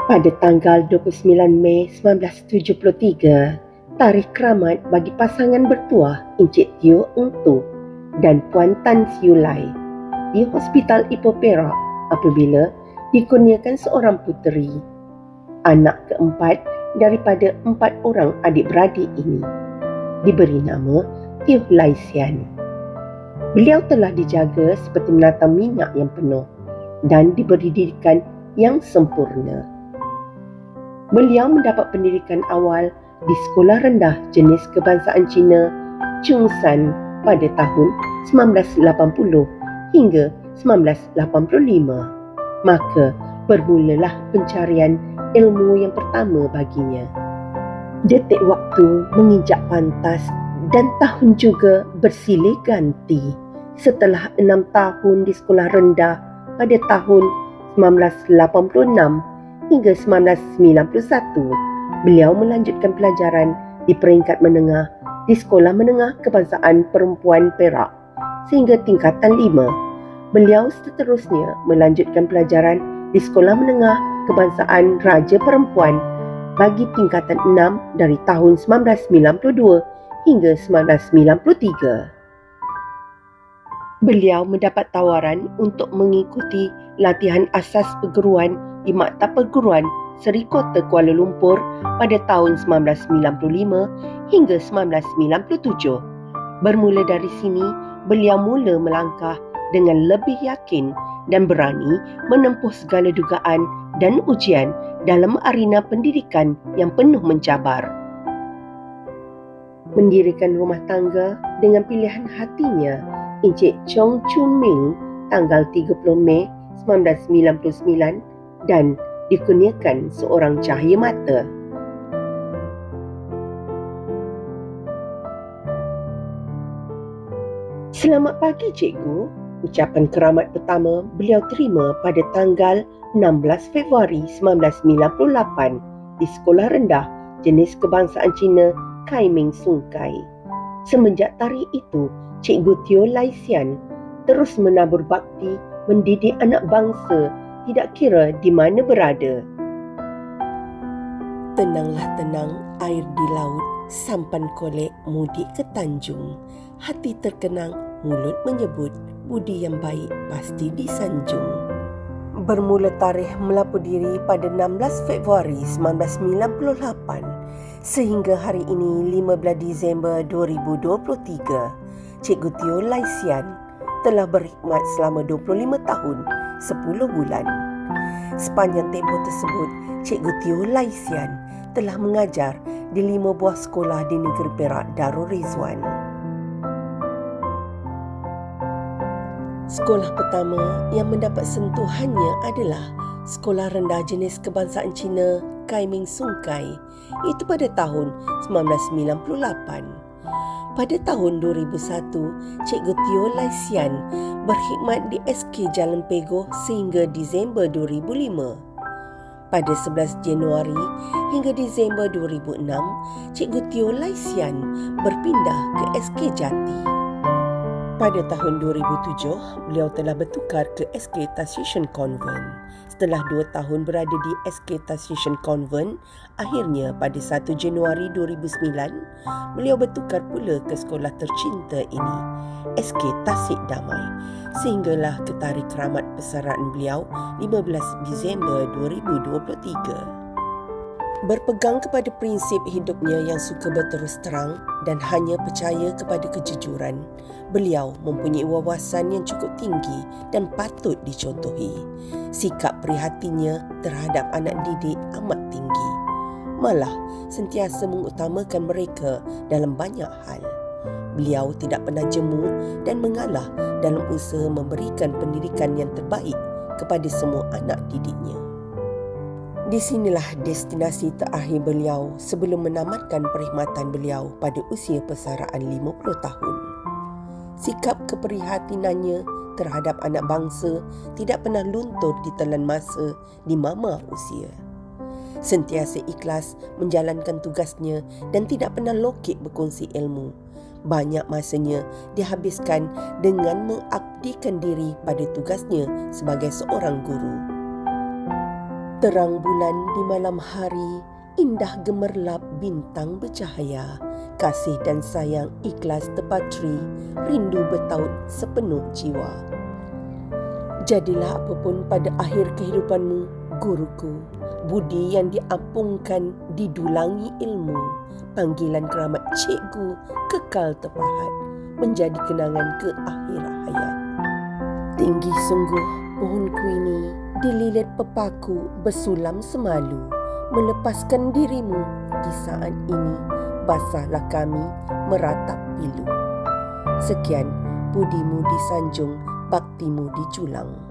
Pada tanggal 29 Mei 1973, tarikh keramat bagi pasangan bertuah Encik Teo Eng Tu dan Puan Tan Siu Lai di Hospital Ipoh Perak apabila dikurniakan seorang puteri, anak keempat daripada 4 orang adik-beradik ini. Diberi nama Teo Lai Sian. Beliau telah dijaga seperti menata minyak yang penuh dan diberi didikan yang sempurna. Beliau mendapat pendidikan awal di Sekolah Rendah Jenis Kebangsaan Cina Chungshan pada tahun 1980 hingga 1985. Maka bermulalah pencarian ilmu yang pertama baginya. Detik waktu menginjak pantas dan tahun juga bersilih ganti. Setelah 6 tahun di sekolah rendah pada tahun 1986 hingga 1991, beliau melanjutkan pelajaran di peringkat menengah di Sekolah Menengah Kebangsaan Perempuan Perak sehingga tingkatan 5. Beliau seterusnya melanjutkan pelajaran di Sekolah Menengah Kebangsaan Raja Perempuan bagi tingkatan 6 dari tahun 1992 hingga 1993. Beliau mendapat tawaran untuk mengikuti latihan asas perguruan di Maktab Perguruan Seri Kota Kuala Lumpur pada tahun 1995 hingga 1997. Bermula dari sini, beliau mula melangkah dengan lebih yakin dan berani menempuh segala dugaan dan ujian dalam arena pendidikan yang penuh mencabar. Mendirikan rumah tangga dengan pilihan hatinya, Encik Chong Chun Ming tanggal 30 Mei 1999 dan dikurniakan seorang cahaya mata. Selamat pagi, Cikgu. Ucapan keramat pertama beliau terima pada tanggal 16 Februari 1998 di Sekolah Rendah Jenis Kebangsaan Cina Kai Ming Sungkai. Semenjak tarikh itu, Cikgu Teo Lai Sian terus menabur bakti mendidik anak bangsa tidak kira di mana berada. Tenanglah tenang air di laut, sampan kolek mudik ke Tanjung. Hati terkenang, mulut menyebut, budi yang baik pasti disanjung. Bermula tarikh melapor diri pada 16 Februari 1998 sehingga hari ini 15 Disember 2023, Cikgu Teo Lai Sian telah berkhidmat selama 25 tahun 10 bulan. Sepanjang tempoh tersebut, Cikgu Teo Lai Sian telah mengajar di 5 buah sekolah di negeri Perak Darul Rizwan. Sekolah pertama yang mendapat sentuhannya adalah Sekolah Rendah Jenis Kebangsaan Cina Kai Ming Sungkai, itu pada tahun 1998. Pada tahun 2001, Cikgu Teo Lai Sian berkhidmat di SK Jalan Pegoh sehingga Disember 2005. Pada 11 Januari hingga Disember 2006, Cikgu Teo Lai Sian berpindah ke SK Jati. Pada tahun 2007, beliau telah bertukar ke SK Tassishan Convent. Setelah 2 tahun berada di SK Tassishan Convent, akhirnya pada 1 Januari 2009, beliau bertukar pula ke sekolah tercinta ini, SK Tasik Damai, sehinggalah ke tarikh keramat persaraan beliau 15 Disember 2023. Berpegang kepada prinsip hidupnya yang suka berterus terang dan hanya percaya kepada kejujuran, beliau mempunyai wawasan yang cukup tinggi dan patut dicontohi. Sikap prihatinnya terhadap anak didik amat tinggi. Malah sentiasa mengutamakan mereka dalam banyak hal. Beliau tidak pernah jemu dan mengalah dalam usaha memberikan pendidikan yang terbaik kepada semua anak didiknya. Di sinilah destinasi terakhir beliau sebelum menamatkan perkhidmatan beliau pada usia persaraan 50 tahun. Sikap keprihatinannya terhadap anak bangsa tidak pernah luntur ditelan masa di mama usia. Sentiasa ikhlas menjalankan tugasnya dan tidak pernah lokek berkongsi ilmu. Banyak masanya dihabiskan dengan mengabdikan diri pada tugasnya sebagai seorang guru. Terang bulan di malam hari, indah gemerlap bintang bercahaya, kasih dan sayang ikhlas terpatri, rindu bertaut sepenuh jiwa. Jadilah apapun pada akhir kehidupanmu, guruku, budi yang diapungkan didulangi ilmu, panggilan keramat cikgu kekal terpahat, menjadi kenangan ke akhir hayat. Tinggi sungguh pohonku ini, dililit pepaku bersulam semalu, melepaskan dirimu di saat ini, basahlah kami meratap pilu. Sekian, budimu disanjung, baktimu dijulang.